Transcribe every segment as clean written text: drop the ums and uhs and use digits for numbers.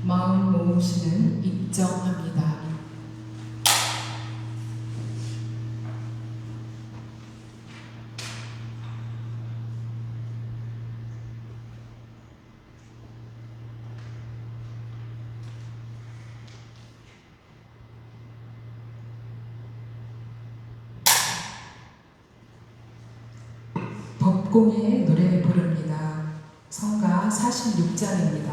마음 모으시는 입정합니다. 법공의 노래 부릅니다. 성가 46장입니다.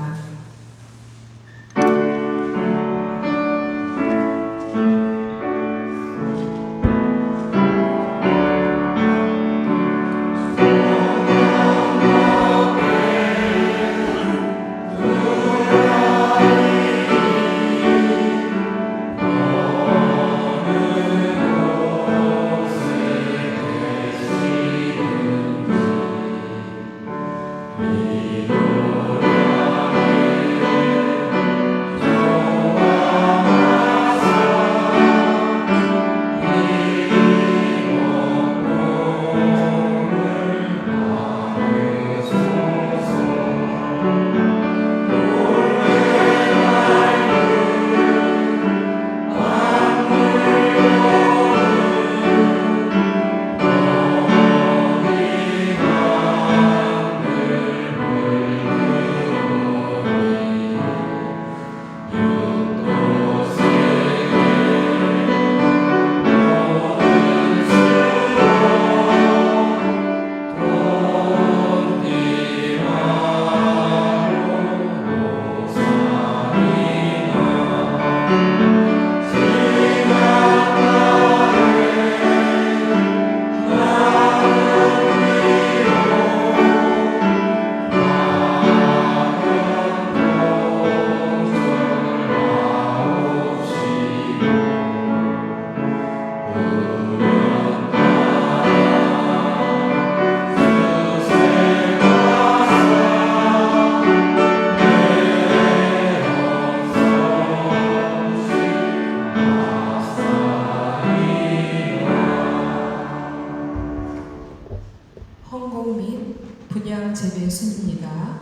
헌공 및 분양 재배 순입니다.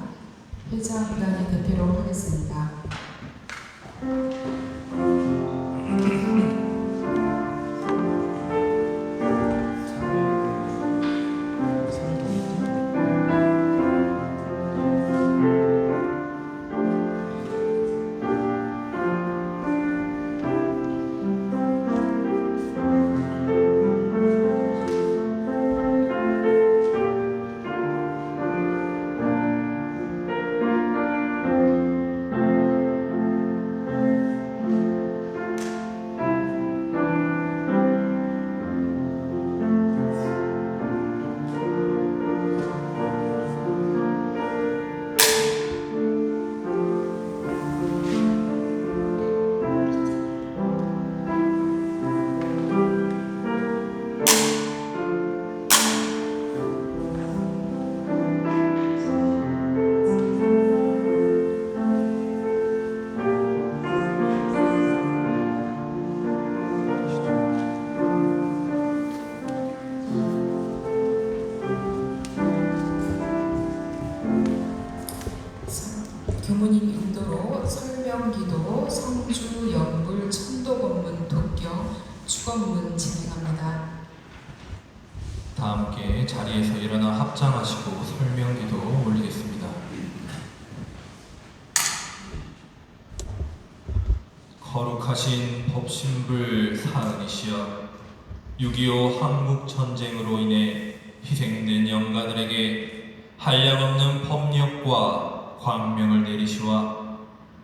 회장단의 대표로 하겠습니다. 교무님 인도로 설명기도, 성주, 연불, 천도건문, 독경, 축원문 진행합니다. 다 함께 자리에서 일어나 합장하시고 설명기도 올리겠습니다. 거룩하신 법신불 사은이시여, 6.25 한국전쟁으로 인해 희생된 영가들에게 한량없는 법력과 광명을 내리시와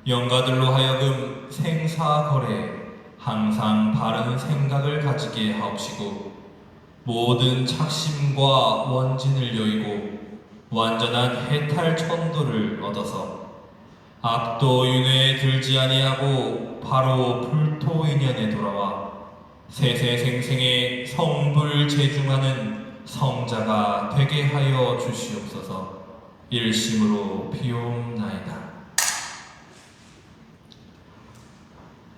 영가들로 하여금 생사거래 항상 바른 생각을 가지게 하옵시고 모든 착심과 원진을 여의고 완전한 해탈천도를 얻어서 악도윤회에 들지 아니하고 바로 불토인연에 돌아와 세세생생의 성불 제중하는 성자가 되게 하여 주시옵소서. 일심으로 비옵나이다.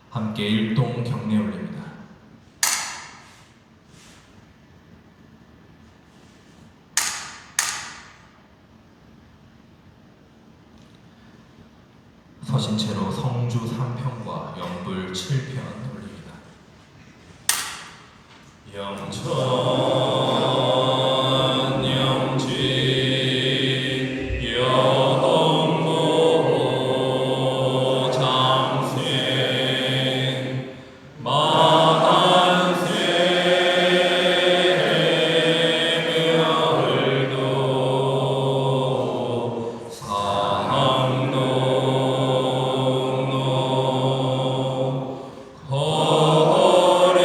함께 일동 경례 올립니다. 서신체로 성주 3편과 영불 7편 올립니다. 영천 영진 영모 장생 마한생 멸도 상농 거래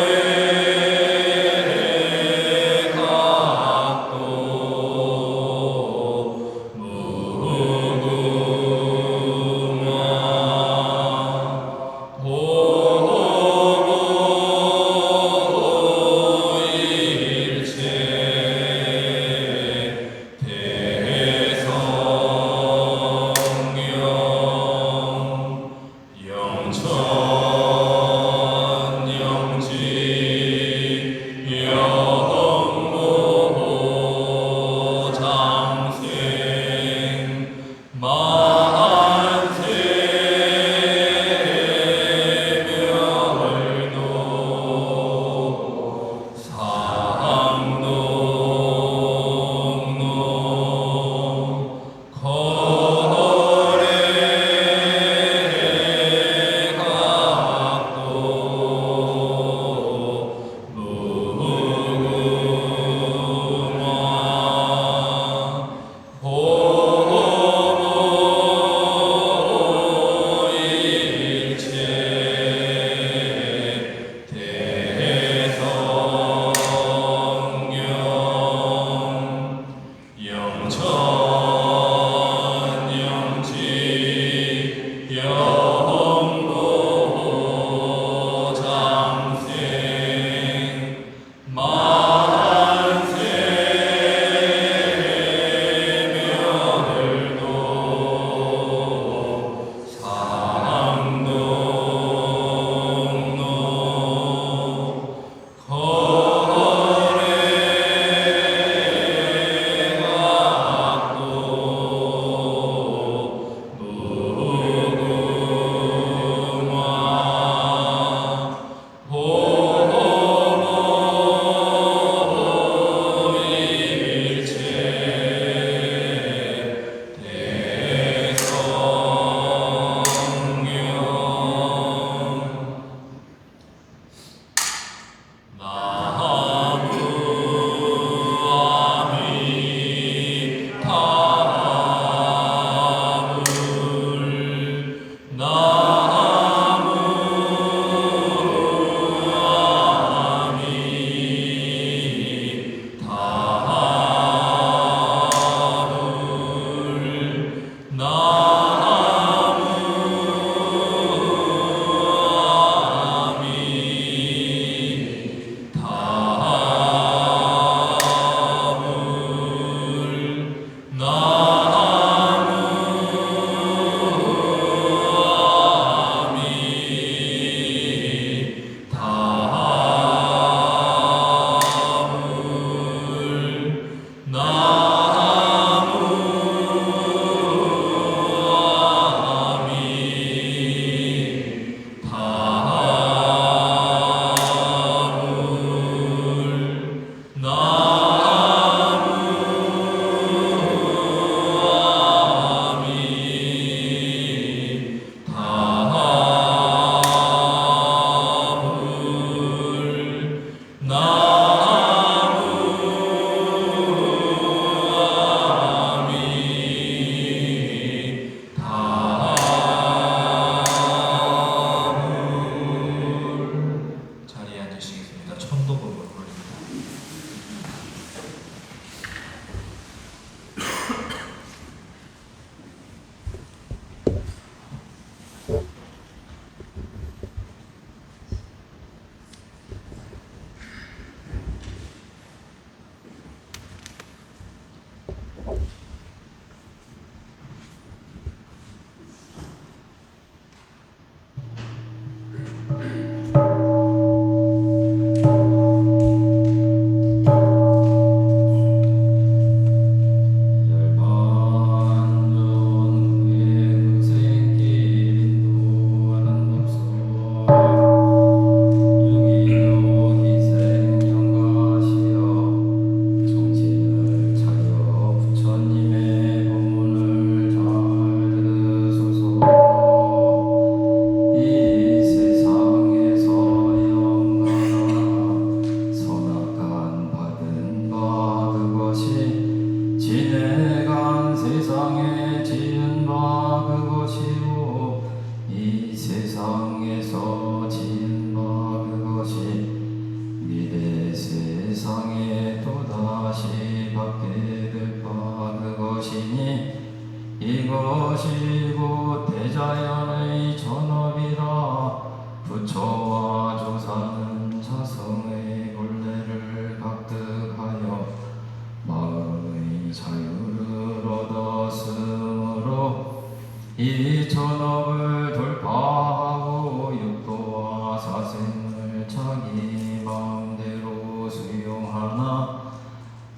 천업을 돌파하고 육도와 사생을 자기 마음대로 수용하나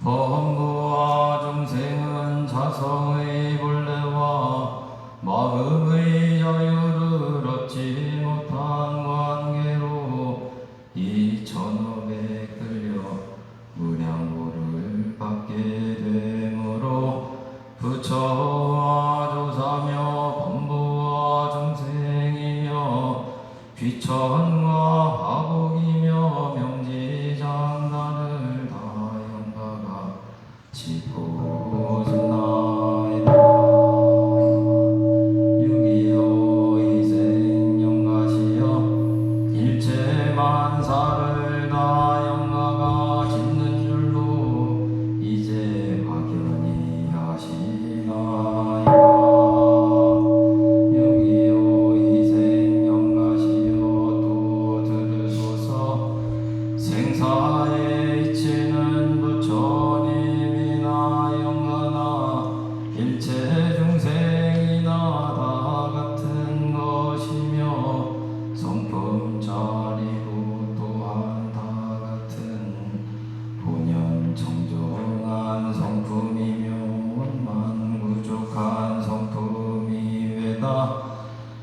범부와 중생은 자성의 본래와 마음의 자유를 얻지 못한 관계로 이 천업에 끌려 무량보를 받게 되므로 부처와 조사며 범부와 중생이며 귀천과 화복이며 명지장단을 다 영가가 짓고 준나이다. 유기요 이생 영가시여 일체 만사를 다 영가가 짓는 줄로 이제 확연히 하시나이다. 유기요 이생 영가시여 또 들으소서 생사에 이치는 부처님이나 영가나 일체 중생이나 다 같은 것이며 성품자리도 또한 다 같은 본연 정정한 성품이며 원만 부족한 성품이 외다.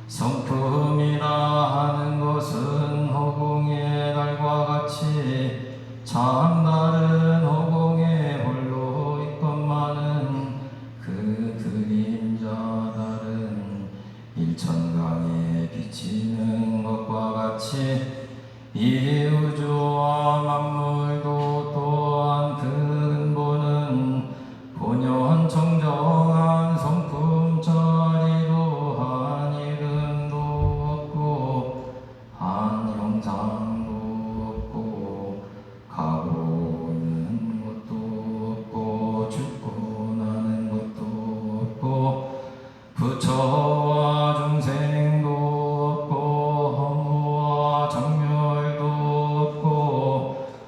성품이라 하는 것은 허공의 달과 같이 참다른 허공에 홀로 있건만은 그 그림자 다른 일천강에 비치는 것과 같이 이 우주와 만물도 또한 그 근본은 본연 정정한 성품자리로 한 이름도 없고 한 형상도 없고 가고 있는 것도 없고 죽고 나는 것도 없고 부처와 중생도 없고 허무와 정멸도 없고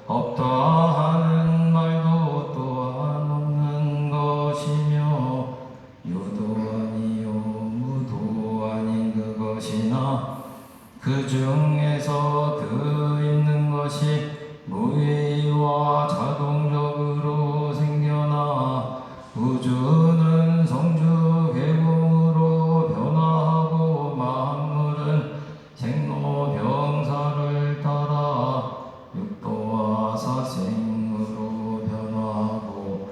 없다 하는 말도 또한 없는 것이며 유도 아니요 무도 아닌 그것이나 그 중에서 그 있는 것이 무의와 자동적으로 생겨나 우주는 성주 계공으로 변화하고 만물은 생로병사를 따라 육도와 사생으로 변화하고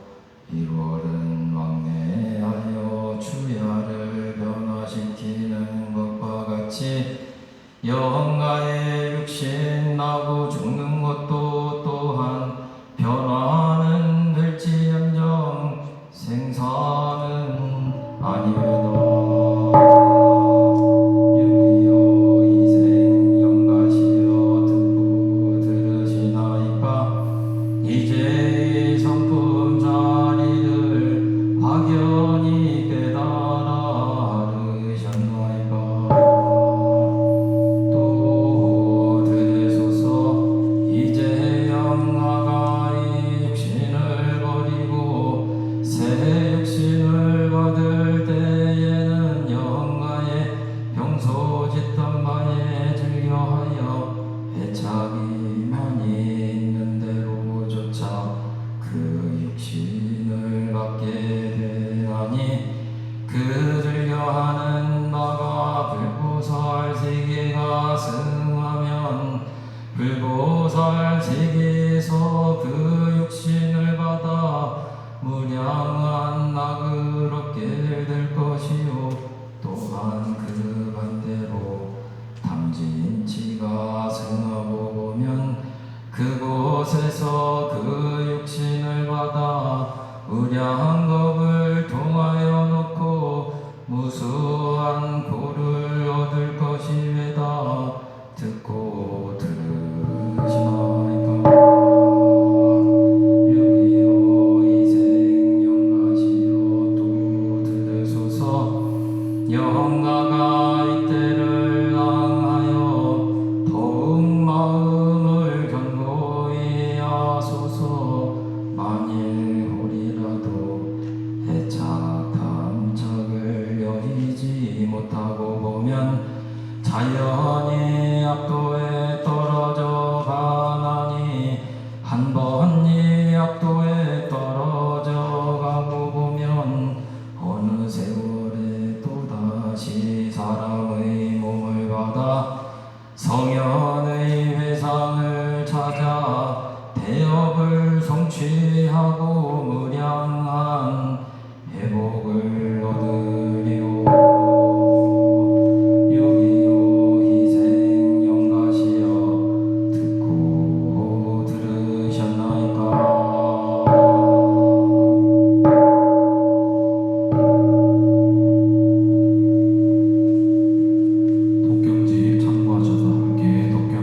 1월은 왕래하여 추야를 변화시키는 것과 같이 영가의 육신 나고 죽는 것도 또한 변화는 될지언정 생사는 아니외다. 유기요 이생 영가시여 듣고 들으시나이까 이제 성품 자리를 확연히 깨달아 알으셨나이까. 또 들으소서 이제 영가가 이 육신을 버리고 새 육신을 받을 때에는 영가의 평소 짓던 바에 즐겨하여 애착이 많이 있는 대로조차 그 육신을 받게 되나니 그 즐겨하는 바가 불보살 세계가 승하면 불보살 세계에서 그 육신을 받아 무량한 낙을 얻게 될 것이요 또한 그 반대로 탐진치가 승하고 보면 그곳에서 그 육신을 받아 무량한 법을 통하여 놓고 무수한 고를 얻을 것이외다. 듣고 들으시나이까. 유기요 이생 영가시여 또 들으소서 영가가 이때를 당하여 더욱 마음을 견고히 하소서. 만일 홀이라도 해착 탐착을 여의지 못하고 보면 자연이 악도에 떨어져 가나니 한 번 이 악도에 떨어져 가고 보면 어느 세월에 또다시 사람의 몸을 받아 성현의 회상을 찾아 대업을 성취하고 무량한 회복을 얻으리오. 여기요 희생 영가시여 듣고 들으셨나이까. 독경집 참고하셔서 함께 독경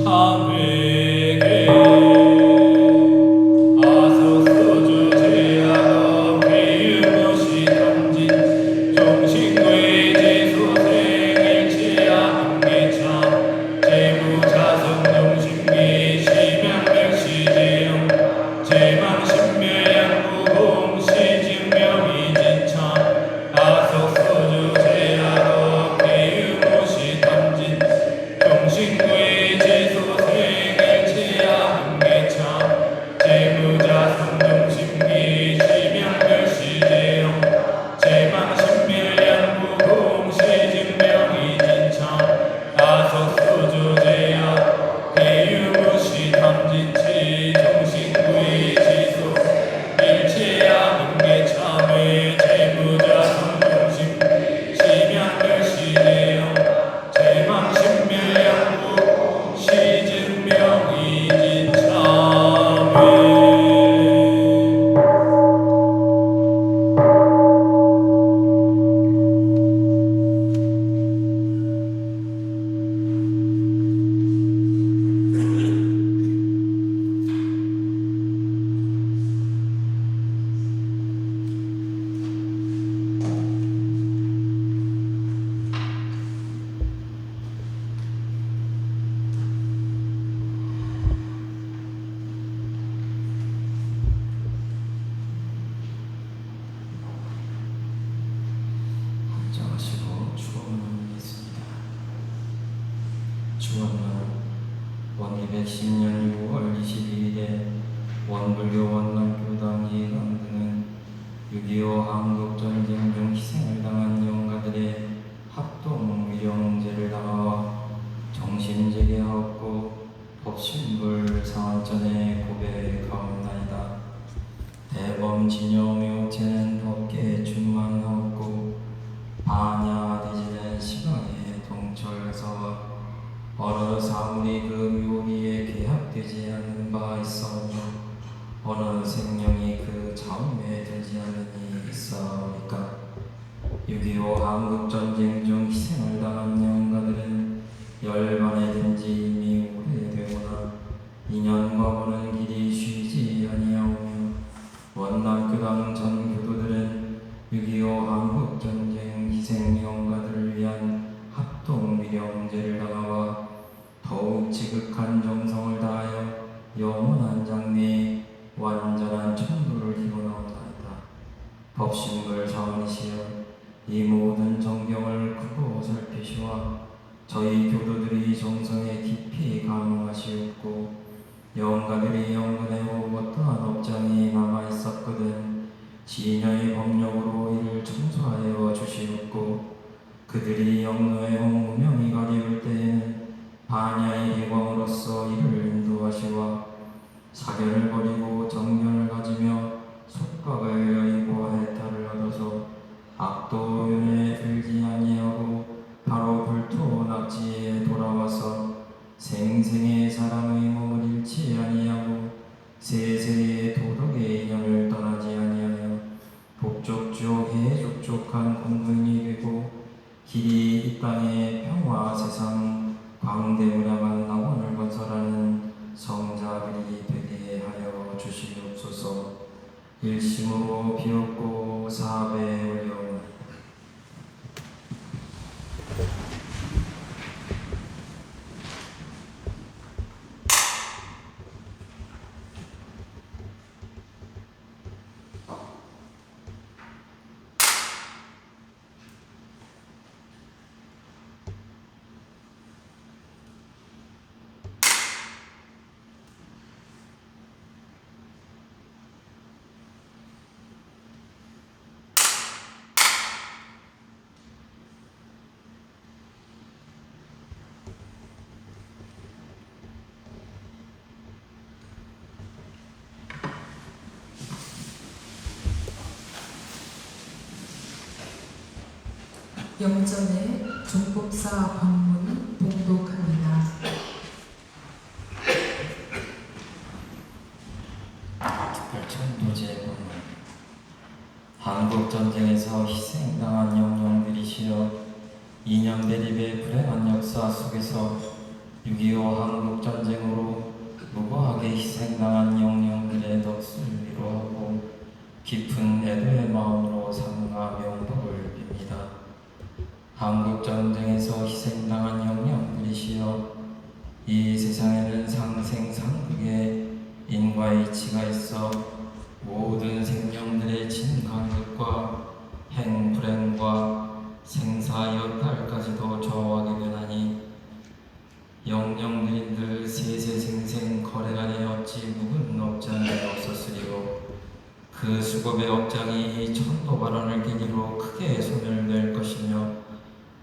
참회계 아소서주 제야도 배유무시 탐진 종신괴 제소생일치야 한계참 제무자성 용신기 심양백시제용 제망신묘양구공 시증명이진참 아소서주 제야도 배유무시 탐진 종신괴 제소생일치야 한계참 제무자성 용신기 심양백시제용 제망신묘양구공 시증명이진참 아소서주제야 배유무시 탐진치 정신구의 지소 일체야 한계참의 제무자 성중심 심양별시제요 제망신묘양구 시증명이진참의 정하시고 축원을 하겠습니다. 축원은 원기 110년 6월 22일에 원불교 원남교당 예강등은 6.25 한국전쟁 중 희생을 당한 영가들의 합동 위령제를 다가와 정신재개하옵고 법신불 상한전에 고백하옵나이다. 대범 진여묘체는 법계에 충만하옵고 반야대지는 시간에 동철해서 어느 사물이 그 묘기에 계합되지 않는 바 있사오며 어느 생명이 그 자음에 들지 않는 이 있사오니까 6.25 한국전쟁 중 희생을 당한 영가들은 열반에 든지 이미 오래되거나 인연과 보는 길이 쉬지 아니하오며 원남교당 전 교도들은 6.25 한국전쟁 희생 영가들을 위한 합동위령제를 당하와 더욱 지극한 정성을 다하여 영원한 장래에 완전한 천도를 이루어나옵나이다. 법신불 자원이시여 이 모든 정경을 크고 살피시와 저희 교도들이 정성에 깊이 감응하시옵고 영가들이 영근에 어떠한 업장이 남아있었거든 진여의 법력으로 이를 청소하여 주시옵고 그들이 영노에 온 무명이 가리울 때에는 반야의 예광으로서 이를 인도하시와 사견을 버리고 정견을 가지며 속박을 여의고 해탈을 얻어서 악도윤에 들지 아니하고 바로 불토 낙지에 돌아와서 생생의 사람의 몸을 잃지 아니하고 세세의 도덕의 인연을 떠나지 아니하여 복족족 해족족한 공분이 되고 길이 이 땅의 평화 세상 광대무량한 낙원을 건설하는 성자들이 되게 하여 주시옵소서. 일심으로 비옵고 사배 올려옵나이다. 영전의 중법사 법문 봉독합니다. 천도제 법문. 한국전쟁에서 희생당한 영령들이시여 이념 대립의 불행한 역사 속에서 6.25 한국전쟁으로 무고하게 희생당한 영령들의 넋을 위로하고 깊은 애도의 마음으로 삼가 명복을 빕니다. 한국전쟁에서 희생당한 영령들이시여, 이 세상에는 상생상극의 인과이치가 있어 모든 생명들의 진간극과 행불행과 생사연달까지도 저하게 되나니 영령들인들 세세생생 거래간에 어찌 묵은 업장이 없었으리요. 그 수급의 업장이 천도발언을 계기로 크게 소멸될 것이며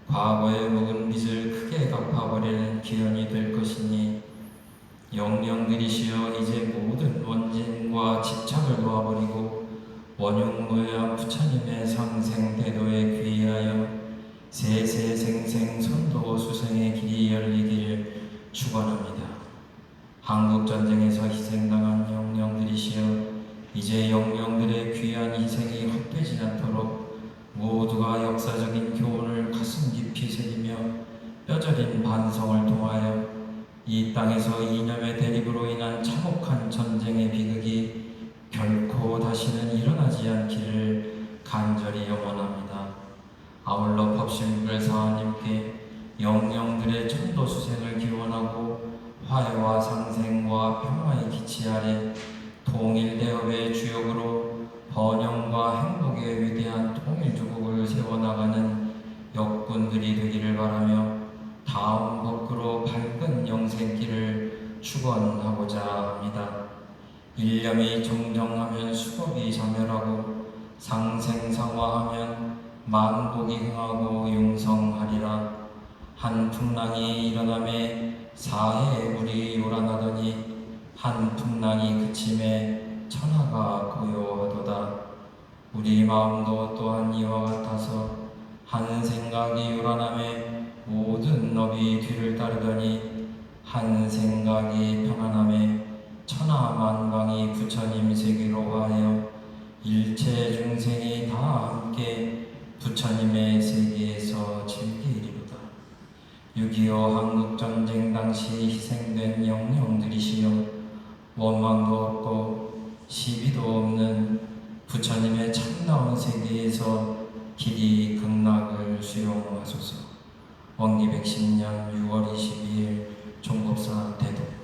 과거의 묵은 빚을 크게 갚아버리는 기원이 될 것이니 영령들이시여, 이제 모든 원진과 집착을 놓아버리고 원흉무해한 부처님의 상생대도에 귀의하여 세세생생 선도 수생의 길이 열리길 축원합니다. 한국전쟁에서 희생당한 영령들이시여, 이제 영령들의 귀한 희생이 헛되지 않도록 모두가 역사적인 교훈을 가슴 깊이 새기며 뼈저린 반성을 통하여 이 땅에서 이념의 대립으로 인한 참혹한 전쟁의 비극이 결코 다시는 일어나지 않기를 간절히 염원합니다. 아울러 법신불 사하님께 영령들의 천도수생을 기원하고 화해와 상생과 평화의 기치 아래 통일대업의 주역으로 번영과 행복의 위대한 통일조국을 세워나가는 역군들이 되기를 바라며 다음 법그로 밝은 영생길을 축원하고자 합니다. 일념이 정정하면 수법이 자멸하고 상생상화하면 만복이 흥하고 융성하리라. 한 풍랑이 일어남에 사해의 물이 요란하더니 한 풍랑이 그침에 천하가 고요하도다. 우리 마음도 또한 이와 같아서 한 생각이 요란함에 모든 업이 뒤를 따르더니 한 생각이 평안함에 천하만방이 부처님 세계로 하여 일체 중생이 다 함께 부처님의 세계에서 즐기리로다. 6.25 한국전쟁 당시 희생된 영령들이시여, 원망도 없고 시비도 없는 부처님의 참나온 세계에서 길이 극락을 수용하소서. 원기 110년 6월 22일 종법사 대도.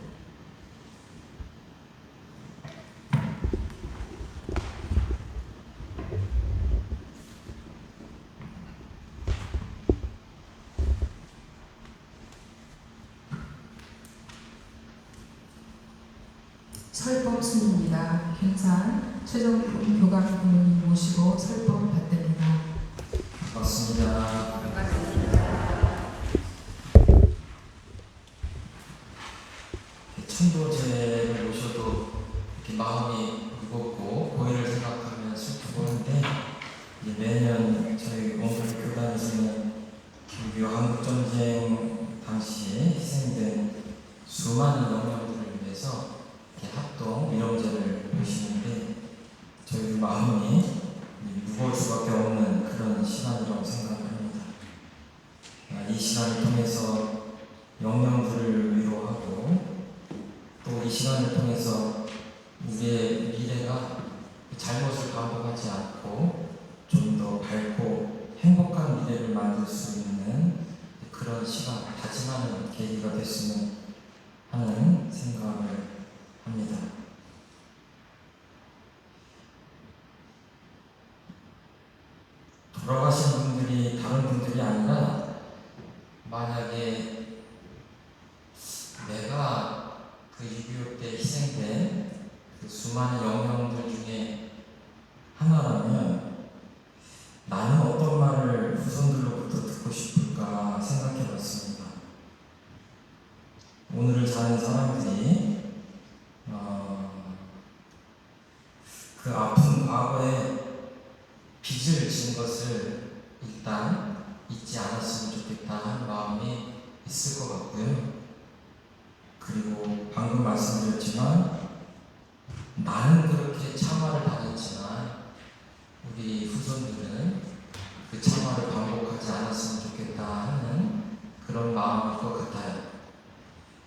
설법 순입니다. 현상 최정품 교감 부모님 모시고 설법 받듭니다. 반갑습니다. 천도제를 모셔도 이렇게 마음이 무겁고 고인을 생각하면 슬프고 한데, 매년 저희 원불 교단에서는 6.25 한국전쟁 당시 희생된 수많은 영령들을 위해서 이렇게 합동 위령제를 모시는데, 저희 마음이 무거울 수밖에 없는 그런 시간이라고 생각합니다. 이 시간을 통해서 영령들을 위로하고 또 이 시간을 통해서 우리의 미래가 잘못을 반복하지 않고 좀 더 밝고 행복한 미래를 만들 수 있는 그런 시간, 다짐하는 계기가 됐으면 하는 생각을 합니다. 돌아가신 분들이 다른 분들이 아니라, 만약에 내가 그 6.25 때 희생된 그 수많은 영령들 중에 하나라면 나는 어떤 말을 후손들로부터 듣고 싶을까 생각해 봤습니다. 오늘을 사는 사람들이 그 아픈 과거에 빚을 진 것을 일단 잊지 않았으면 좋겠다 하는 마음이 있을 것 같고요. 그리고 방금 말씀드렸지만 나는 그렇게 참화를 당했지만 우리 후손들은 그 참화를 반복하지 않았으면 좋겠다 그런 마음일 것 같아요.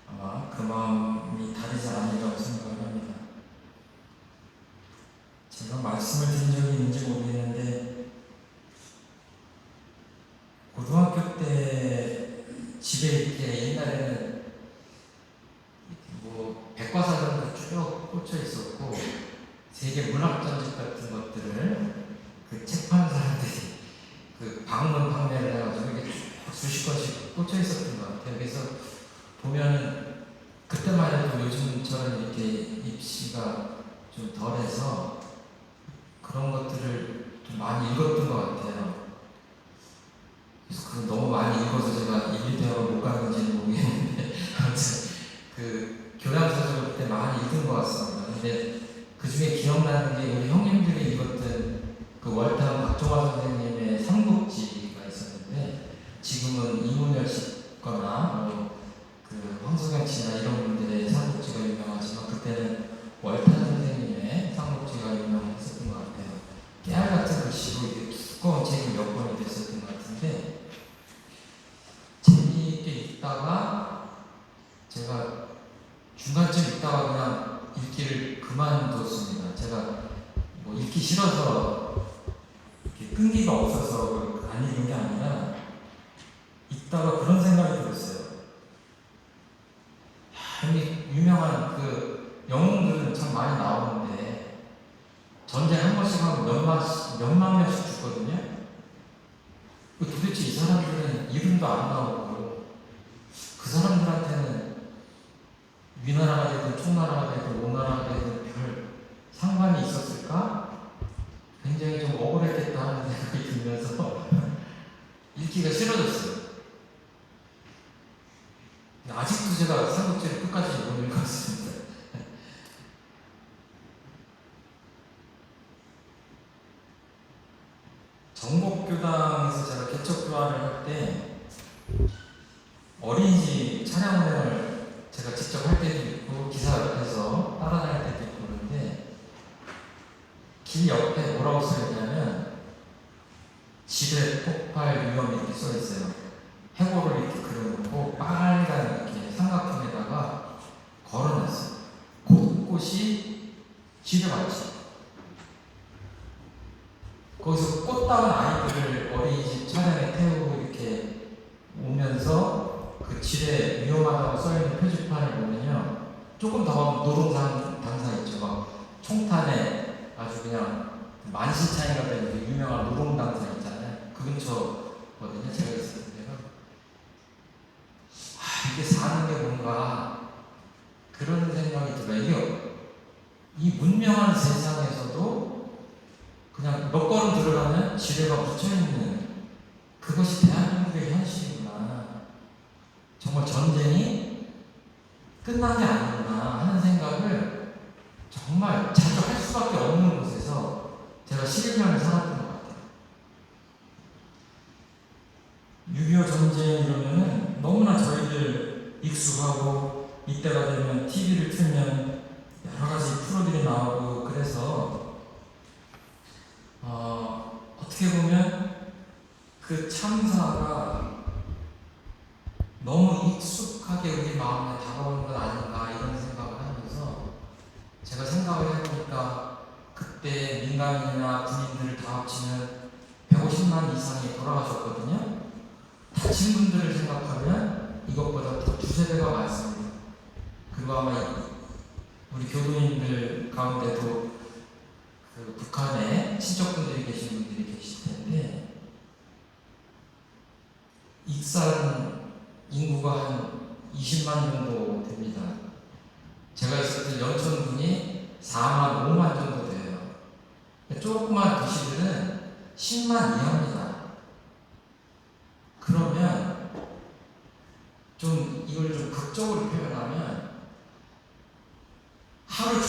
아마 그 마음이 다르지 않으리라고 생각을 합니다. 제가 말씀을 드린 적이 있는지 모르겠는데 고등학교 때 집에 이렇게 옛날에는 뭐 백과사전도 쭉 꽂혀 있었고 세계 문학 전집 같은 것들을 그 책 파는 사람들이 그 방문 판매를 해가지고 이게 수십 권씩 꽂혀 있었던 것 같아요. 그래서 보면은 그때만 해도 요즘처럼 이렇게 입시가 좀 덜해서 그런 것들을 좀 많이 읽었던 것 같아요. 그래서 그걸 너무 많이 읽어서 제가 1, 2대학을 못 갔는지는 모르겠는데 아무튼 그 교양서적을 그때 많이 읽은 것 같습니다. 근데 그 중에 기억나는 게 우리 형님들이 읽었던 그 월탄 박종화 선생님의 삼국지가 있었는데 지금은 이문열 씨거나 그 황석영 씨나 이런 분들의 삼국지가 유명하지만 그때는 월탄 선생님의 삼국지가 유명했었던 것 같아요. 깨알 같은 글씨로 이렇게 두꺼운 책이 몇 권이 됐었던 것 같은데 재미있게 읽다가 제가 중간쯤 읽다가 그냥 읽기를 그만뒀습니다. 제가 뭐 읽기 싫어서 이렇게 끈기가 없어서 안 읽은 게 아니라 읽다가 그런 생각이 들었어요. 이 유명한 그 영웅들은 참 많이 나오는데 전쟁 한 번씩 하면 몇만 명씩 죽거든요. 도대체 이 사람들은 이름도 안 나오고 그 사람들한테는 위나라가 되든 총나라가 되든 오나라가 되든 별 상관이 있었을까? 굉장히 좀 억울했겠다 하는 생각이 들면서 읽기가 싫어졌어요. 아직도 제가 삼국지를 끝까지 못 읽었습니다. 정복교당에서 제가 개척교환을 할 때 어린이집 차량 운행을 제가 직접 할 때도 있고 기사 옆에서 따라다닐 때도 있고 그런데 길 옆에 뭐라고 써있냐면 지뢰 폭발 위험 이렇게 써있어요. 해고를 이렇게 그려놓고 빨간 이렇게 삼각형에다가 걸어놨어요. 곳곳이 지뢰밭이. 거기서 꽃다운 아이들을 어린이집 차량에 태우고 이렇게 오면서 그 지뢰 위험하다고 써있는 표지판을 보면요. 조금 더 노동상 당사 있죠. 막 총탄에 아주 그냥 만신창이가 되는 그 유명한 노동당사 있잖아요. 그 근처거든요. 제가 있었던 데가. 이게 사는 게 뭔가 그런 생각이 들어요. 이 문명한 세상에서도 그냥 몇 걸음 들어가면 지뢰가 붙여있는 그것이 대한민국의 현실이구나. 정말 전쟁이 끝난 게 아니구나 하는 생각을 정말 자주 할 수밖에 없는 곳에서 제가 11년을 살았던 것 같아요. 6.25 전쟁 이러면은 너무나 저희들 익숙하고 이때가 되면 TV를 틀면 여러 가지 프로들이 나오고 그래서 어떻게 보면 그 참사가 너무 익숙하게 우리 마음에 다가오는 건 아닌가 이런 생각을 하면서 제가 생각을 해보니까 그때 민간인이나 군인들을 다 합치면 150만 이상이 돌아가셨거든요. 다친 분들을 생각하면 이것보다 더 두세 배가 많습니다. 그리고 아마 우리 교도인들 가운데도 그 북한에 친척분들이 계신 분들이 계실 텐데 익산 인구가 한 20만 정도 됩니다. 제가 있었던 연천군이 4만, 5만 정도 돼요. 조그만 도시들은 10만 이하입니다. 그러면 좀 이걸 좀 극적으로 표현하면 하루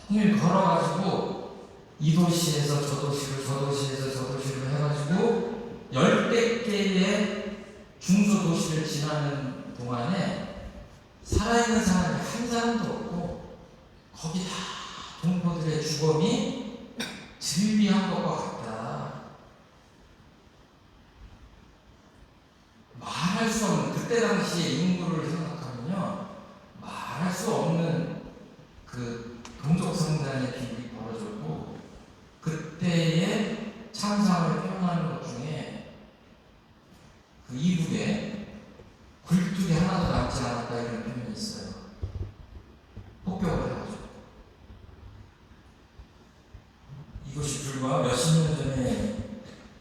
종일 걸어가지고 이 도시에서 저 도시로 저 도시에서 저 도시로 해가지고 10대 개의 중소도시를 지나는 동안에 살아있는 사람이 한 사람도 없고 거기 다 동포들의 주검이 즐비한 것과 같다. 말할 상상할 수 없는 그때 당시의 인구를 생각하면요 말할 수 없는 그 동족 성장의 비극이 벌어졌고 그때의 참상을 표현하는 것 중에 그 이북에 굴뚝이 하나도 남지 않았다 이런 표현이 있어요. 폭격을 해가지고 이것이 불과 몇십 년 전의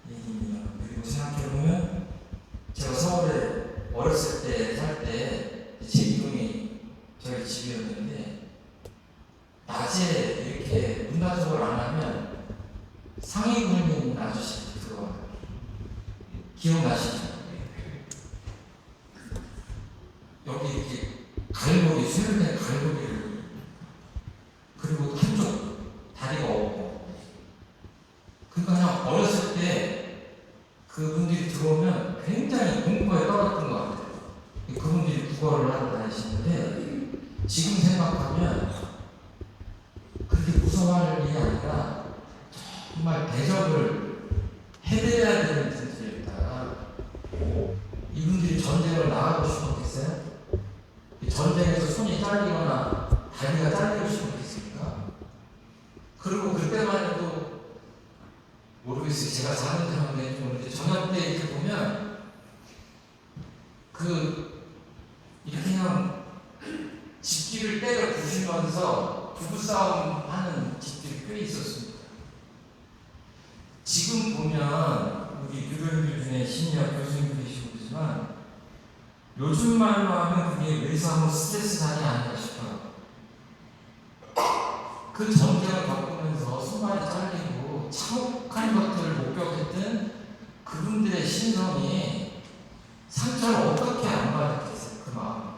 얘기입니다. 그리고 생각해보면 제가 서울에 어렸을 때 살 때 제 이동이 저희 집이었는데 낮에 이렇게 문단속을 안 하면 상위 군인 아저씨 들어와요. 기억나시죠? 여기 이렇게 갈고리, 수혈된 갈고리를 그리고 한쪽 다리가 없고 그러니까 그냥 어렸을 때 그분들이 들어오면 굉장히 공포에 떨었던 것 같아요. 그분들이 국어를 하러 다니시는데 지금 생각하면 그렇게 무서워할 일이 아니라 정말 대접을 해드려야 되는 분들이었다. 이분들이 전쟁을 나가고 싶었겠어요? 전쟁에서 손이 잘리거나 다리가 잘리고 싶었겠습니까? 그리고 그때만 해도 모르겠어요. 제가 사는 데는 모르는데 저녁 때 이렇게 보면 이렇게 그냥 집기를 때려 부시면서 부부싸움 하는 집들이 꽤 있었습니다. 지금 보면 우리 유교인들 중에 시니어 교수님도 계시고 그러지만 요즘 말로 하면 그게 의사하고 스트레스산이 아닌가 싶어요. 그 전쟁을 겪으면서 손발이 잘리고 참혹한 것들을 목격했던 그분들의 심정이 상처를 어떻게 안 받았겠어요, 그 마음.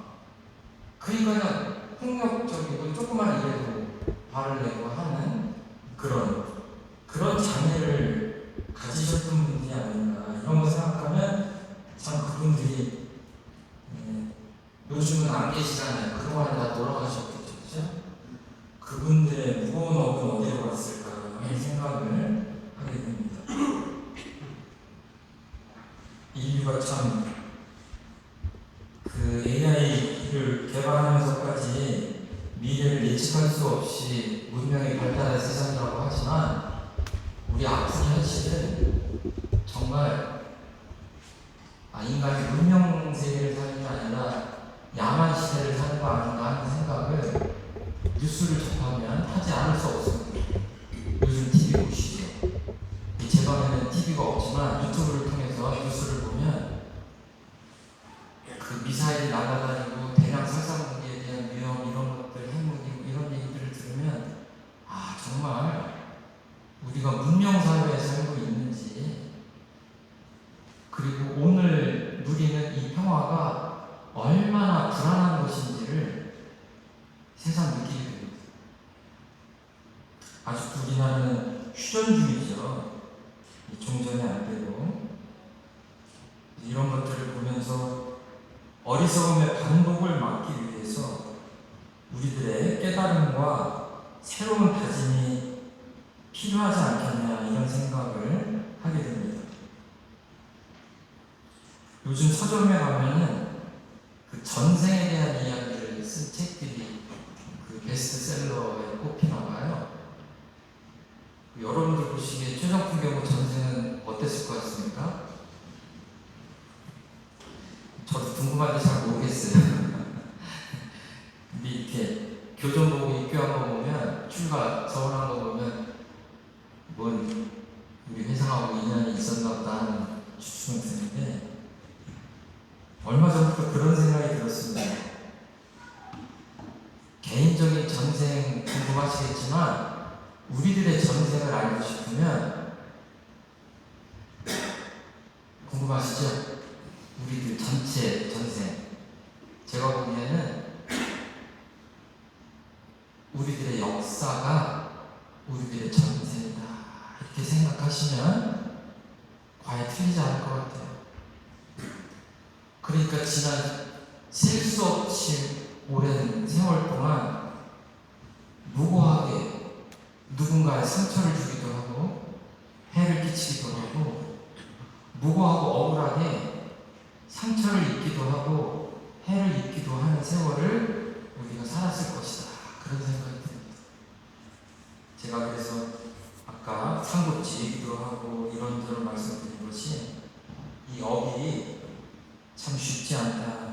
그러니까 폭력적이고 조그만 일에도 발을 내고 하는 그런 장애를 가지셨던 분들이 아닌가 이런 거 생각하면 참 그분들이 요즘은 안 계시잖아요. 그동안 다 돌아가셨겠죠, 그죠? 그분들의 무거운 업은 어디로 갔을까 하는 생각을 하게 됩니다. 인류가 참 그 AI를 개발하면서까지 미래를 예측할 수 없이 문명이 발달한 세상이라고 하지만 우리 아픈 현실은 정말 인간이 문명 세계를 사는 게 아니라 야만 시대를 사는 거 아닌가 하는 생각을 뉴스를 접하면 하지 않을 수 없습니다. 요즘 TV 보시죠. 제 방에는 TV가 없지만 유튜브를 통해서 뉴스를 보면 그 미사일이 날아다니고 대량 살상무기에 대한 위험 이런 것들 핵무기 이런 얘기들을 들으면 정말 우리가 문명사회에 살고 있는지 그리고 오늘 누리는 이 평화가 얼마나 불안한 것인지를 새삼 느끼게 됩니다. 아직도 우리나라는 휴전주의죠. 종전이 안 되고 이런 것들을 보면서 어리석음의 반복을 막기 위해서 우리들의 깨달음과 새로운 다짐이 필요하지 않겠냐 이런 생각을 하게 됩니다. 요즘 서점에 가면은 그 전생에 대한 이야기를 쓴 책들이 그 베스트셀러에 꼽히나 봐요. 여러분들 보시기에 최정품 경우 전생은 어땠을 것 같습니까? 저도 궁금한데 잘 모르겠어요. 근데 이렇게 교정보고 입교한 거 보면 출가 서울한 거 보면 뭔 우리 회사하고 인연이 있었나 보다 하는 추측은 드는데 얼마 전부터 그런 생각이 들었습니다. 개인적인 전생 궁금하시겠지만 우리들의 전생을 알고 싶으면 궁금하시죠? 우리들 전체 전생 제가 보기에는 우리들의 역사가 우리들의 전생이다 이렇게 생각하시면 과연 틀리지 않을 것 같아요. 그러니까 지난 셀 수 없이 오랜 세월 동안 무고하게 누군가의 상처를 주기도 하고 해를 끼치기도 하고 무고하고 억울하게 상처를 입기도 하고 해를 입기도 하는 세월을 우리가 살았을 것이다. 그런 생각이 듭니다. 제가 그래서 아까 삼국지 얘기도 하고 이런저런 말씀드린 것이 이 업이 참 쉽지 않다.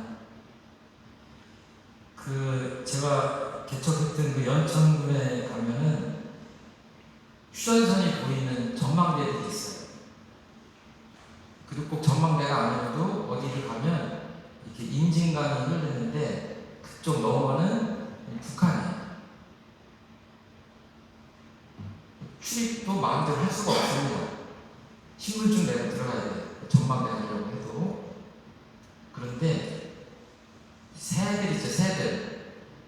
제가 개척했던 그 연천군에 가면은 휴전선이 보이는 전망대들이 있어요. 그리고 꼭 전망대가 아니어도 어디를 가면 이렇게 임진강이 흐르는데 그쪽 너머는 북한이에요. 출입도 마음대로 할 수가 없습니다. 신분증 내고 들어가야 돼요. 전망대 가려고 해도. 그런데 새들 있죠, 새들.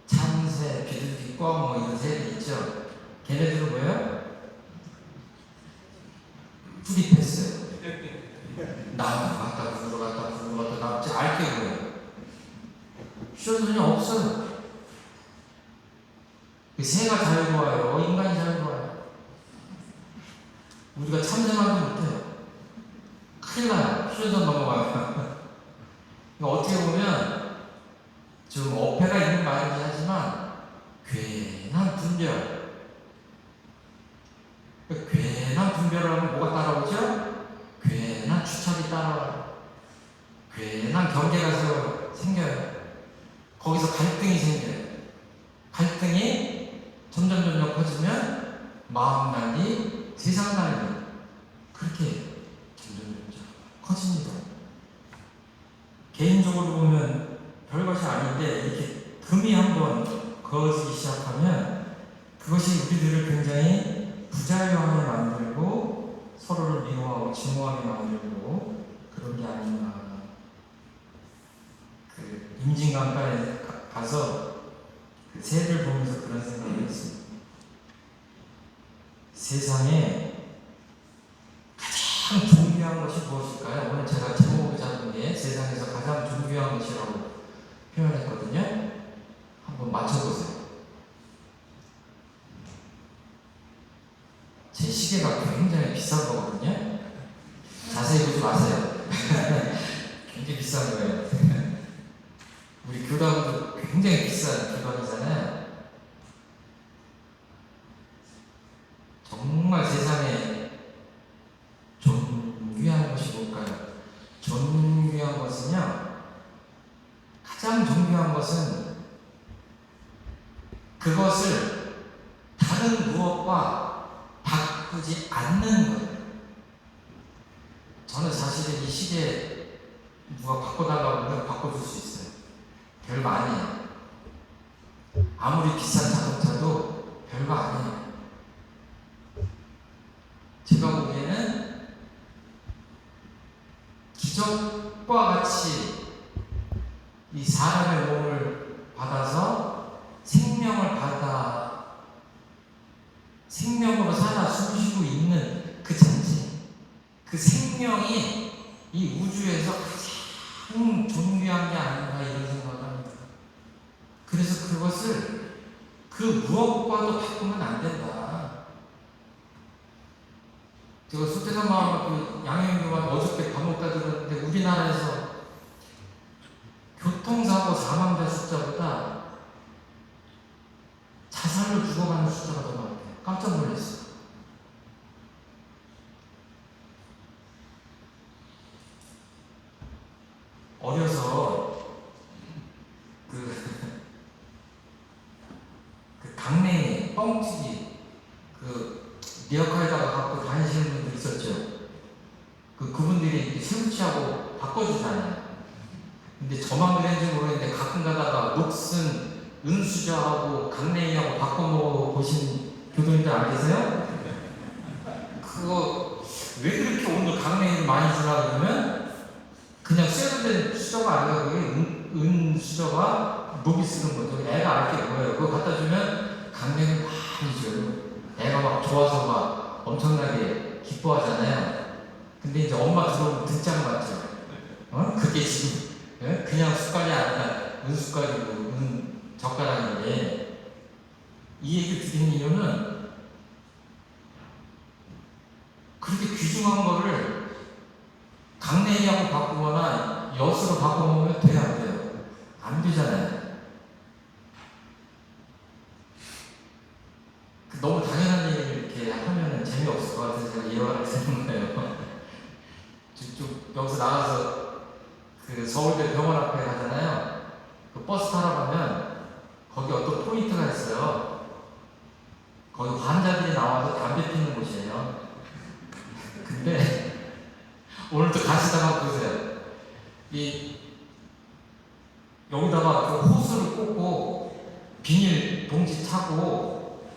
참새, 비둘기, 꿩 뭐 이런 새들 있죠. 걔네들은 뭐예요? 출입했어요. 나무 갔다 구로 갔다 구로 갔다 나무 알게 보여요. 휴전선이 없어요. 새가 자유로워요. 인간이 자유로워요. 우리가 참새만도 못해요. 큰일 나요. 휴전선 넘어가요. 어떻게 보면 좀 어폐가 있는 말이긴 하지만 괜한 분별. 괜한 분별을 하면 뭐가 따라오죠? 괜한 추측이 따라와요. 괜한 경계가 생겨요. 거기서 갈등이 생겨요. 갈등이 점점 커지면 마음 난리, 세상 난리 그렇게 점점 커집니다. 개인적으로 보면 별것이 아닌데 이렇게 금이 한번 그어지기 시작하면 그것이 우리들을 굉장히 부자유하게 만들고 서로를 미워하고 증오하게 만들고 그런 게 아닌가. 임진강가에 가서 그 새를 보면서 그런 생각을 했습니다. 세상에 가장 존귀한 것이 무엇일까요? 오늘 제가 제목을 잡은 게 세상에서 가장 존귀한 것이라고 표현했거든요. 한번 맞춰보세요. 제 시계가 굉장히 비싼 거거든요. 자세히 보지 마세요. 굉장히 비싼 거예요. 우리 교단도 굉장히 비싼 교단이잖아요. 정말 세상에 존귀한 것이 뭘까요? 존귀한 것은요, 가장 존귀한 것은 그것을 다른 무엇과 바꾸지 않는 거예요. 저는 사실은 이 시계 누가 바꿔달라고 하면 바꿔줄 수 있어요. 별거 아니에요. 아무리 비싼 자동차도 별거 아니에요. 제가 보기에는 기적과 같이 이 사람의 몸을 받아서 생명으로 살아 숨쉬고 있는 그 자체, 그 생명이 이 우주에서 가장 존귀한 게 아닌가 이런 생각을 합니다. 그래서 그것을 그 무엇과도 바꾸면 안 된다. 제가 소태산 마을 양형교관 어저께 밥 먹다 들었는데 우리나라에서 교통사고 사망자 숫자보다 자살로 죽어가는 숫자가 더 많대요. 깜짝 놀랐어요. 어려서 그 강냉이, 뻥튀기 리어카에다가 갖고 다니시는 분들 있었죠. 그분들이 새우치하고 바꿔주잖아요. 근데 저만 그랬는지 모르겠는데 가끔 가다가 녹슨 은수저하고 강냉이하고 바꿔 먹어보신 교도님들 안 계세요? 그거 왜 그렇게 오늘 강냉이를 많이 주라 그러면 그냥 쇠로 된 수저가 아니라 그게 은수저가 녹이 쓰는 거죠. 애가 알게 뭐예요. 그거 갖다 주면 강냉이를 많이 줘요. 애가 막 좋아서 막 엄청나게 기뻐하잖아요. 근데 이제 엄마 들어오면 등짝 맞죠. 그게 지금 그냥 숟갈이 아니라 은숟갈이고 은젓가락인데 이 얘기를 드리는 이유는 그렇게 귀중한 거를 강냉이하고 바꾸거나 엿으로 바꿔보면 돼요, 안 돼요? 안 되잖아요. 너무 당연한 얘기를 이렇게 하면 재미없을 것 같아서 제가 이해가 되는 거예요. 쭉 여기서 나가서 그 서울대 병원 앞에 가잖아요. 그 버스 타러 가면 거기 어떤 포인트가 있어요. 거기 환자들이 나와서 담배 피는 곳이에요. 근데 오늘도 가시다가 보세요. 여기다가 그 호스를 꽂고 비닐 봉지 차고,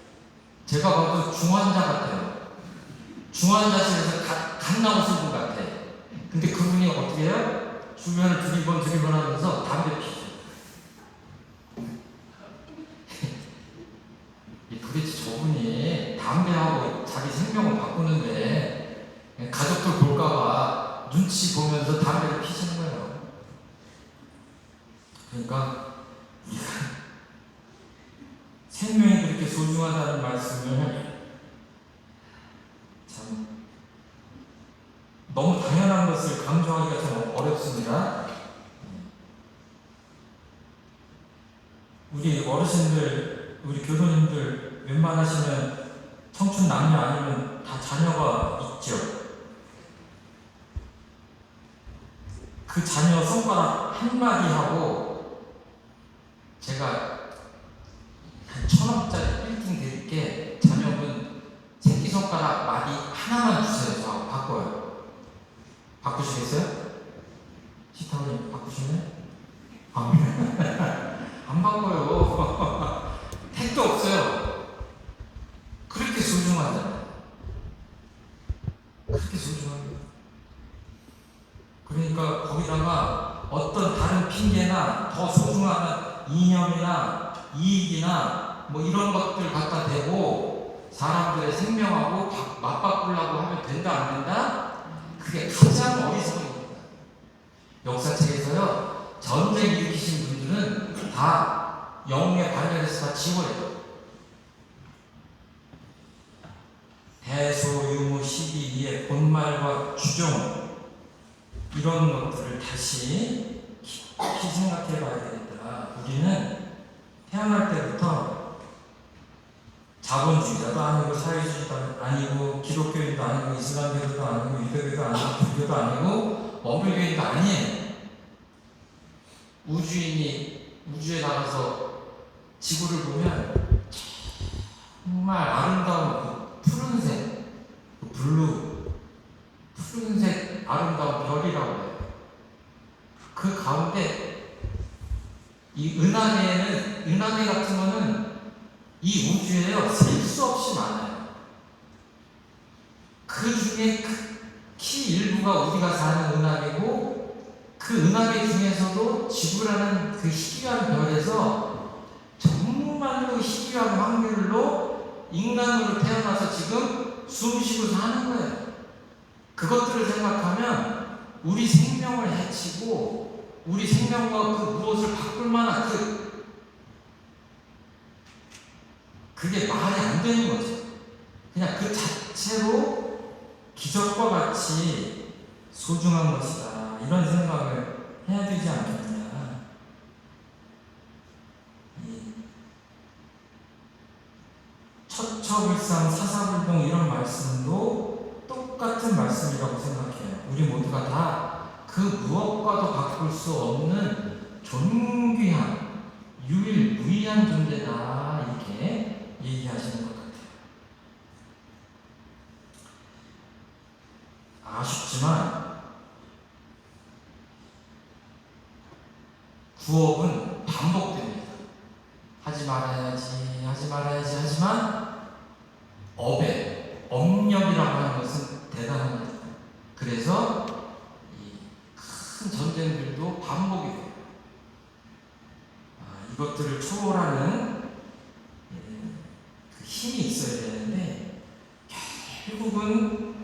제가 봐도 중환자 같아요. 중환자실에서 갓 나오신 분 같아. 근데 그분이 어떻게 해요? 주변을 두리번 하면서 담배 피죠. 도대체 저분이 담배하고 자기 생명을 바꾸는데 가족들 볼까봐 눈치 보면서 담배를 피시는 거예요. 그러니까 생명이 그렇게 소중하다는 말씀을 참 너무 당연한 것을 강조하기가 참 어렵습니다. 우리 어르신들, 우리 교도님들 웬만하시면 청춘 남녀 아니면 다 자녀가 있죠. 그 자녀 손가락 한마디 하고 제가 한 1,000원짜리 빌딩 드릴게, 자녀분 새끼손가락 마디 하나만 주세요. 저 바꿔요. 바꾸시겠어요? 시타님 바꾸시네? 안 바꿔요. 택도 없어요. 그렇게 소중하잖아요. 그렇게 소중합니다. 그러니까 거기다가 어떤 다른 핑계나 더 소중한 이념이나 이익이나 뭐 이런 것들 갖다 대고 사람들의 생명하고 맞바꾸려고 하면 된다 안 된다? 그게 가장 어리석은 겁니다. 역사책에서요, 전쟁 일으키신 분들은 다 영웅의 반열에서 다 지워요. 대소유무 시기의 본말과 주종, 이런 것들을 다시 깊이 생각해 봐야 되겠다. 우리는 태어날 때부터 자본주의자도 아니고 사회주의도 아니고 기독교인도 아니고 이슬람교도 아니고 유대교도 아니고 불교도 아니고 원불교인도 아니에요. 우주에 나가서 지구를 보면 정말 아름다운 그 푸른색, 그 블루, 푸른색 아름다운 별이라고 해요. 그 가운데 이 은하계 같은 거는 이 우주에요, 셀 수 없이 많아요. 그 중에 극히 일부가 우리가 사는 은하계고, 그 은하계 중에서도 지구라는 그 희귀한 별에서 정말로 희귀한 확률로 인간으로 태어나서 지금 숨쉬고 사는 거예요. 그것들을 생각하면 우리 생명을 해치고 우리 생명과 그 무엇을 바꿀 만한 그게 말이 안 되는 거죠. 그냥 그 자체로 기적과 같이 소중한 것이다, 이런 생각을 해야 되지 않겠느냐. 처처불상 사사불봉, 이런 말씀도 똑같은 말씀이라고 생각해요. 우리 모두가 다 그 무엇과도 바꿀 수 없는 존귀한 유일무이한 존재다, 이렇게 얘기하시는 것 같아요. 아쉽지만 구업은 반복됩니다. 하지 말아야지 하지만 업력이라고 하는 것은 대단합니다. 그래서 이 큰 전쟁들도 반복이 돼요. 이것들을 초월하는 그 힘이 있어야 되는데, 결국은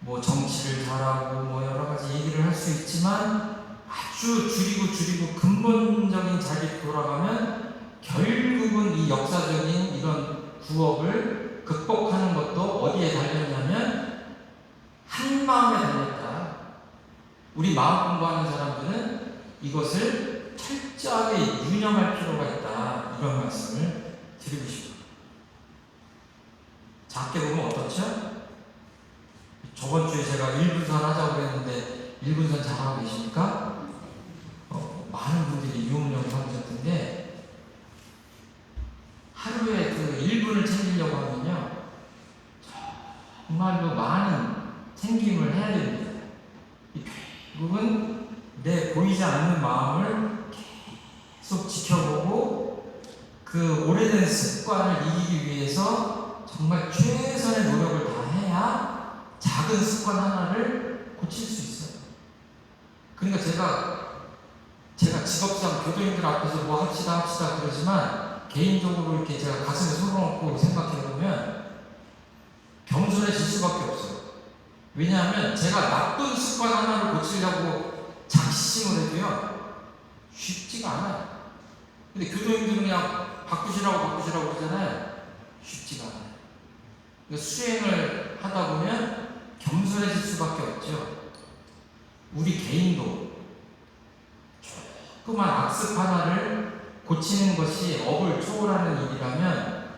뭐 정치를 잘하고 뭐 여러 가지 얘기를 할 수 있지만 아주 줄이고 근본적인 자리로 돌아가면 결국은 이 역사적인 이런 구업을 극복하는 것도 어디에 달렸냐면 한 마음에 달렸다. 우리 마음 공부하는 사람들은 이것을 철저하게 유념할 필요가 있다. 이런 말씀을 드리고 싶어요. 작게 보면 어떻죠? 저번 주에 제가 1분선 하자고 그랬는데 1분선 잘하고 계십니까? 많은 분들이 유음용을 하셨던데 하루에 그 1분을 챙기려고 하면요 정말로 많은 챙김을 해야 됩니다. 결국은 내 보이지 않는 마음을 계속 지켜보고 그 오래된 습관을 이기기 위해서 정말 최선의 노력을 다해야 작은 습관 하나를 고칠 수 있어요. 그러니까 제가 직업상 교도인들 앞에서 뭐 합시다 그러지만 개인적으로 이렇게 제가 가슴에 손을 얹고 생각해보면 겸손해질 수밖에 없어요. 왜냐하면 제가 나쁜 습관 하나를 고치려고 작심을 해도요 쉽지가 않아요. 근데 교도인들은 그냥 바꾸시라고 그러잖아요. 쉽지가 않아요. 그러니까 수행을 하다 보면 겸손해질 수밖에 없죠. 우리 개인도 조그만 악습 하나를 고치는 것이 업을 초월하는 일이라면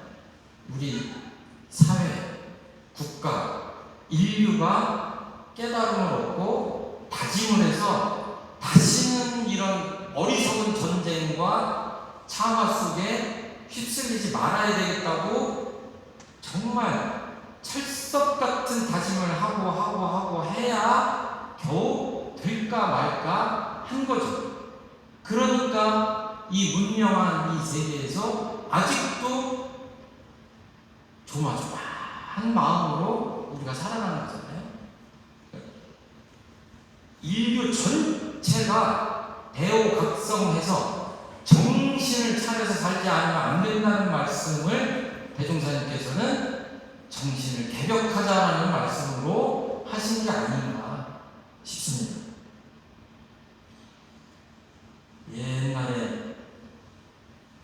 우리 사회, 국가, 인류가 깨달음을 얻고 다짐을 해서 다시는 이런 어리석은 전쟁과 참화 속에 휩쓸리지 말아야 되겠다고 정말 철석 같은 다짐을 하고 해야 겨우 될까 말까 한 거죠. 그러니까 이 문명한 이 세계에서 아직도 조마조마한 마음으로 우리가 살아가는 거잖아요. 인류 전체가 대오각성해서 정신을 차려서 살지 않으면 안 된다는 말씀을 대종사님께서는 정신을 개벽하자라는 말씀으로 하신 게 아닌가 싶습니다. 옛날에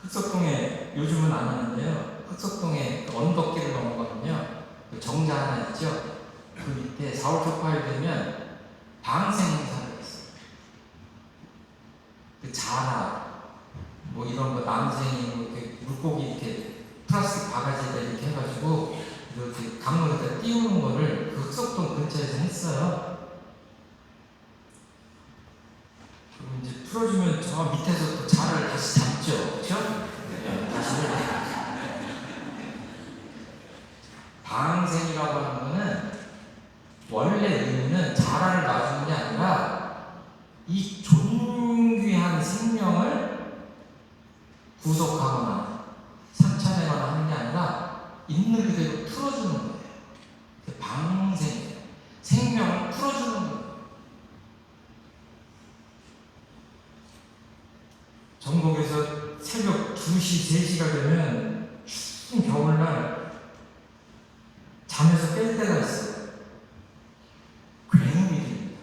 흑석동에 요즘은 안 하는데요. 흑석동에 언덕길을 넘어가면요. 그 정자 하나 있죠. 그 밑에 4월 초파일 되면 방생 행사가 있어요. 그 자라 뭐 이런 거 남생이 뭐 이렇게 물고기 이렇게 플라스틱 바가지에다 이렇게 해가지고 이렇게 강물에다 띄우는 거를 그 흑석동 근처에서 했어요. 그럼 이제 풀어주면 저 밑에서 또 자를 다시 잡죠, 그렇죠? 네, 다시 방생이라고 하는 거는 원래 의미는 자라를 놔주는 게 아니라 이 존귀한 생명을 구속하거나 상처내거나 하는 게 아니라 있는 그대로 풀어주는 거예요. 방생이에요. 생명을 풀어주는 거예요. 전국에서 새벽 2시, 3시가 되면 추운 겨울날 잠에서 깰 때가 있어요. 굉음이 됩니다.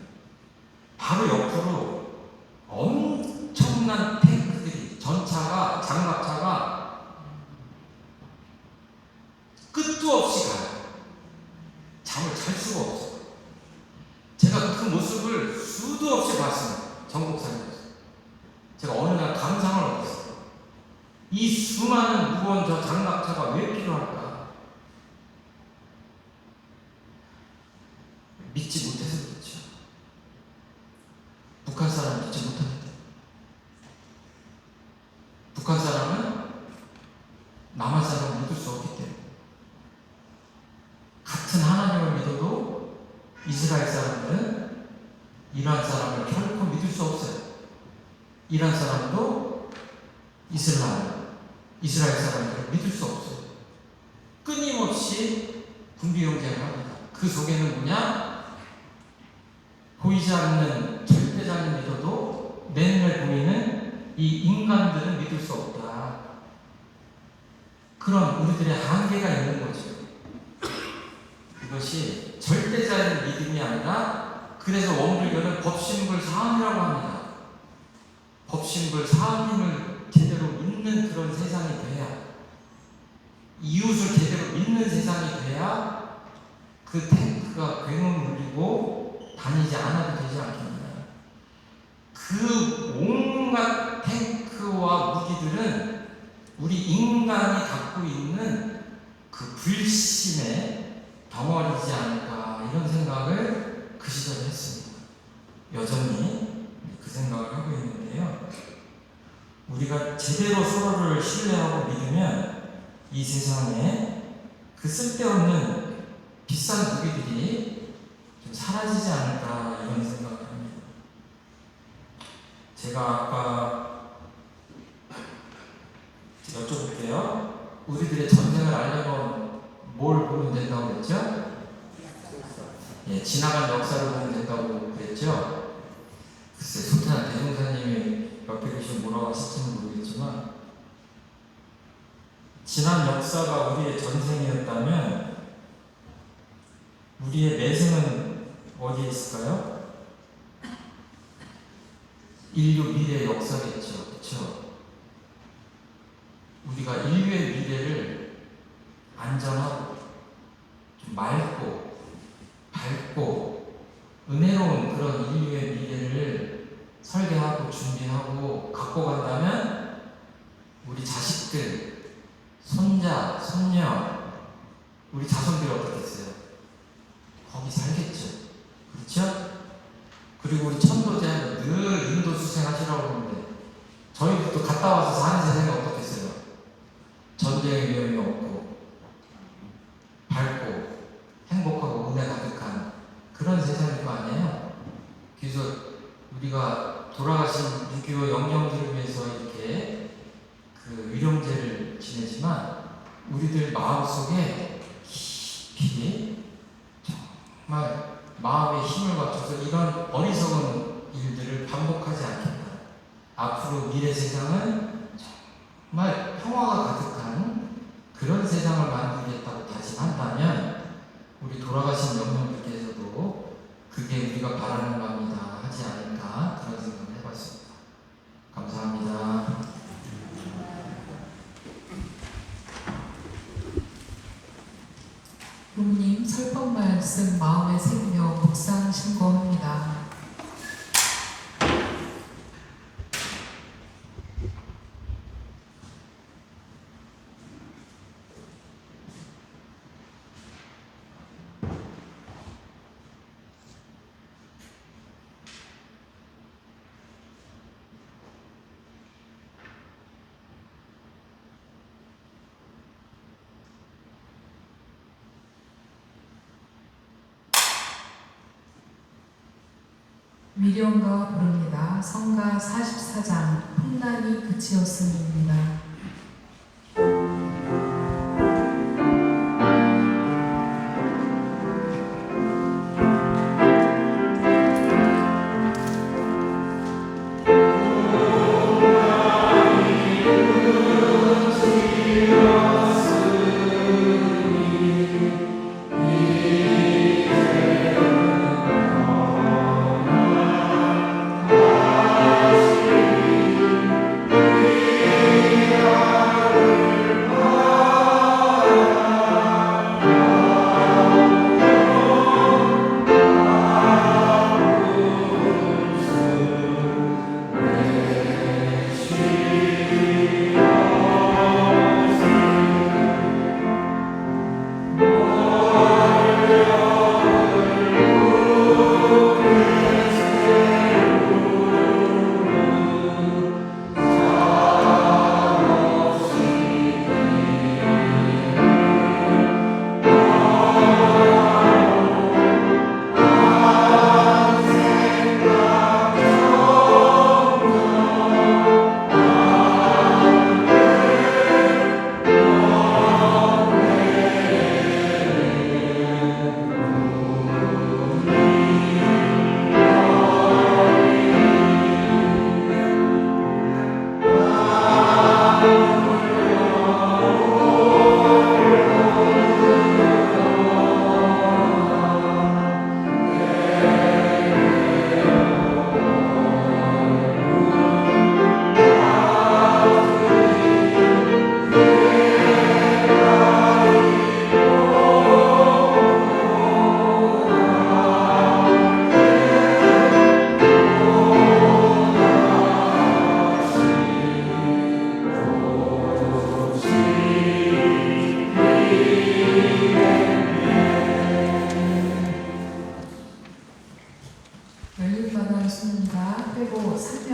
바로 옆으로 엄청난 탱크들이, 전차가, 장갑차가 끝도 없이 가요. 잠을 잘 수가 없어요. 제가 그 모습을 수도 없이 봤습니다. 전국사에서. 제가 어느 날 감상을 얻었어요. 이 수많은 무거운 저 장갑차가 왜 필요할까? 믿지 못해서 그렇죠. 북한 사람 믿지 못합니다. 북한 사람은 남한 사람을 믿을 수 없기 때문에 같은 하나님을 믿어도 이스라엘 사람들은 이란 사람을 결코 믿을 수 없어요. 이란 사람도 이스라엘 사람들을 믿을 수 없어요. 끊임없이 군비 경쟁을 합니다. 그 속에는 뭐냐? 보이지 않는 절대자는 믿어도 내 눈에 보이는 이 인간들은 믿을 수 없다. 그런 우리들의 한계가 있는 거죠. 이것이 절대자의 믿음이 아니라, 그래서 원불교는 법신불 사함이라고 합니다. 법신불 사함임을 제대로 믿는 그런 세상이 돼야, 이웃을 제대로 믿는 세상이 돼야 그 탱크가 굉음을 울리고 다니지 않아도 되지 않겠느냐. 온갖 탱크와 무기들은 우리 인간이 갖고 있는 그 불신의 덩어리지 않을까, 이런 생각을 그 시절에 했습니다. 여전히 그 생각을 하고 있는데요. 우리가 제대로 서로를 신뢰하고 믿으면 이 세상에 그 쓸데없는 비싼 무기들이 좀 사라지지 않을까, 이런 생각을 합니다. 제가 아까 여쭤볼게요. 우리들의 전쟁을 알려면 뭘 보면 된다고 그랬죠? 예, 지나간 역사를 보면 된다고 그랬죠? 글쎄, 소태나 대종사님이 옆에 계시면 뭐라고 하실지는 모르겠지만, 지난 역사가 우리의 전생이었다면 우리의 내생은 어디에 있을까요? 인류 미래의 역사겠죠. 그렇죠? 우리가 인류의 미래를 안전하고 좀 맑고 밝고 은혜로운 그런 인류의 미래를 설계하고 준비하고 갖고 간다면 우리 자식들, 손자, 손녀, 우리 자손들이 어떻겠어요? 거기 살겠죠. 그렇죠? 그리고 우리 천도제 늘 인도 수행하시라고 하는데 저희도 또 갔다 와서 사는 세상이 어떻겠어요? 전쟁의 위험이 없고 밝고 행복하고 은혜 가득한 그런 세상일 거 아니에요? 그래서 우리가 돌아가신 6.25 영령들을 위해서 이렇게 그 위령제를 지내지만 우리들 마음속에 깊이 정말 마음의 힘을 갖춰서 이런 어리석은 일들을 반복하지 않겠다. 앞으로 미래 세상은 정말 평화가 가득한 그런 세상을 만들겠다고 다짐한다면 우리 돌아가신 영령들께서도 그게 우리가 바라는 겁니다 하지 않을까, 그런 생각을 해봤습니다. 감사합니다. 부모님 설법 말씀 마음의 생명 묵상 신고합니다. 위령가 부릅니다. 성가 44장 풍란이 그치었음입니다. 주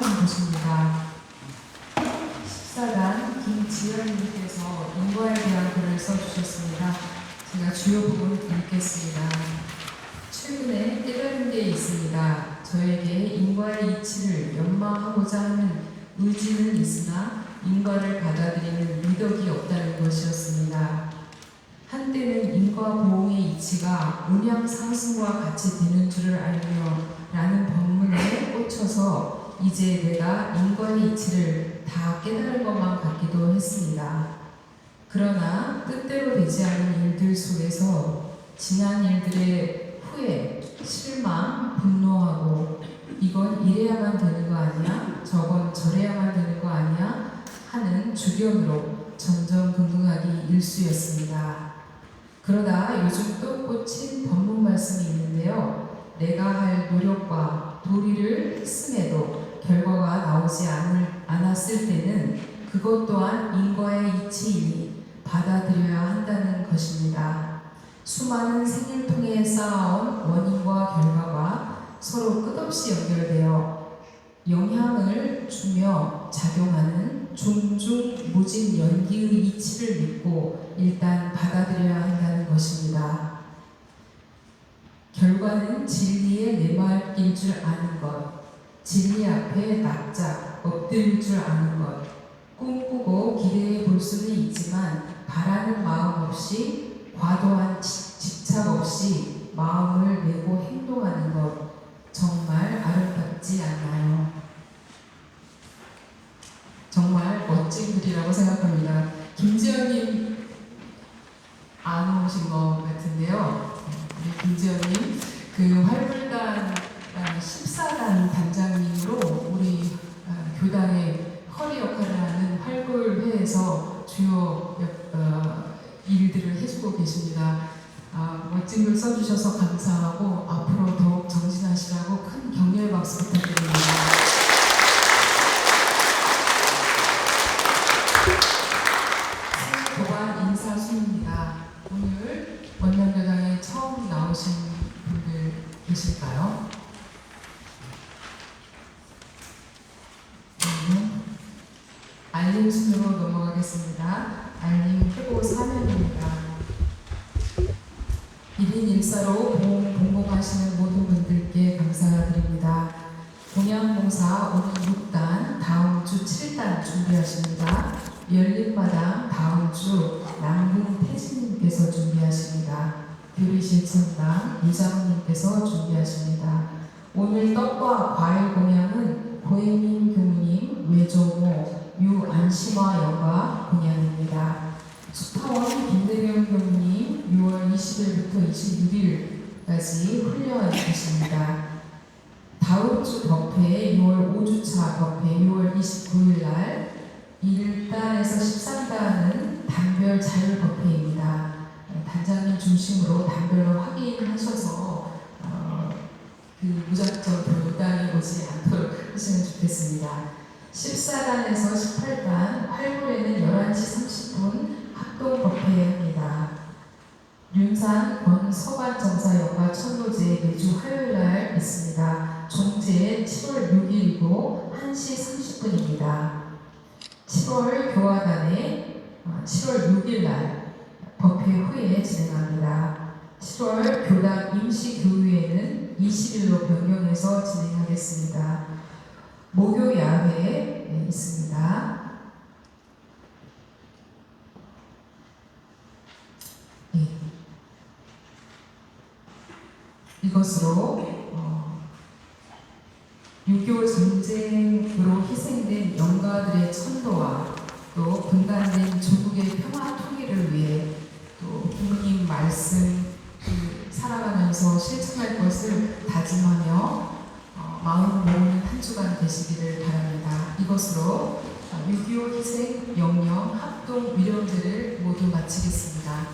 곳입니다. 14단 김지연님께서 인과에 대한 글을 써주셨습니다. 제가 주요 부분 읽겠습니다. 최근에 깨달은 게 있습니다. 저에게 인과의 이치를 연마하고자 하는 의지는 있으나 인과를 받아들이는 미덕이 없다는 것이었습니다. 한때는 인과 보응의 이치가 운양 상승과 같이 되는 줄을 알며 라는 법문에 꽂혀서 이제 내가 인과의 이치를 다 깨달은 것만 같기도 했습니다. 그러나 뜻대로 되지 않은 일들 속에서 지난 일들의 후회, 실망, 분노하고 이건 이래야만 되는 거 아니야? 저건 저래야만 되는 거 아니야? 하는 주견으로 점점긍긍하기 일쑤였습니다. 그러다 요즘 또 꽂힌 법문 말씀이 있는데요. 내가 할 노력과 도리를 했음에도 결과가 나오지 않았을 때는 그것 또한 인과의 이치이니 받아들여야 한다는 것입니다. 수많은 생을 통해 쌓아온 원인과 결과가 서로 끝없이 연결되어 영향을 주며 작용하는 종중무진 연기의 이치를 믿고 일단 받아들여야 한다는 것입니다. 결과는 진리의 내막일 줄 아는 것, 진리 앞에 납작 엎드릴 줄 아는 것, 꿈꾸고 기대해 볼 수는 있지만 바라는 마음 없이 과도한 집착 없이 마음을 내고 행동하는 것, 정말 아름답지 않나요? 정말 멋진 글이라고 생각합니다. 김지연님 안 오신 것 같은데요. 우리 김지연님 그 활불단 14단 단장님으로 우리 교당의 허리 역할을 하는 활불회에서 주요 일들을 해주고 계십니다. 멋진 글 써주셔서 감사하고 앞으로 더욱 정진하시라고 큰 격려의 박수 부탁드립니다. 도관 인사순입니다. 오늘 원남교당에 처음 나오신 분들 계실까요? 알림 순으로 넘어가겠습니다. 알림 회고 사면입니다. 1인 1사로 봉봉하시는 모든 분들께 감사드립니다. 공양봉사 오늘 6단, 다음 주 7단 준비하십니다. 열린마당 다음 주 남궁 태진님께서 준비하십니다. 교리실천당 이장님께서 준비하십니다. 오늘 떡과 과일 공양은 고혜민 교무님, 외조모, 유안심화 여가 공양입니다. 수파원 김대경 교무님 6월 20일부터 26일까지 훈련 계십니다. 다음 주 덕회 6월 5주차 덕회 6월 29일 날 1단에서 13단은 단별 자율 덕회입니다. 단장님 중심으로 단별로 확인하셔서 그 무작정 별단이 오지 않도록 하시면 좋겠습니다. 14단에서 18단 활굴에는 11시 30분 합동 덕회합니다. 윤산 권서관 정사역과 천로제 매주 화요일날 있습니다. 종제 7월 6일이고 1시 30분입니다. 7월 교화단에 7월 6일날 법회 후에 진행합니다. 7월 교당 임시교회는 20일로 변경해서 진행하겠습니다. 목요 야회 있습니다. 네. 이것으로 6.25 전쟁으로 희생된 영가들의 천도와 또 분단된 조국의 평화 통일을 위해 또 부모님 말씀 살아가면서 실천할 것을 다짐하며 마음 모으는 한 주간 되시기를 바랍니다. 이것으로 6.25 희생 영영 합동 위령제를 모두 마치겠습니다.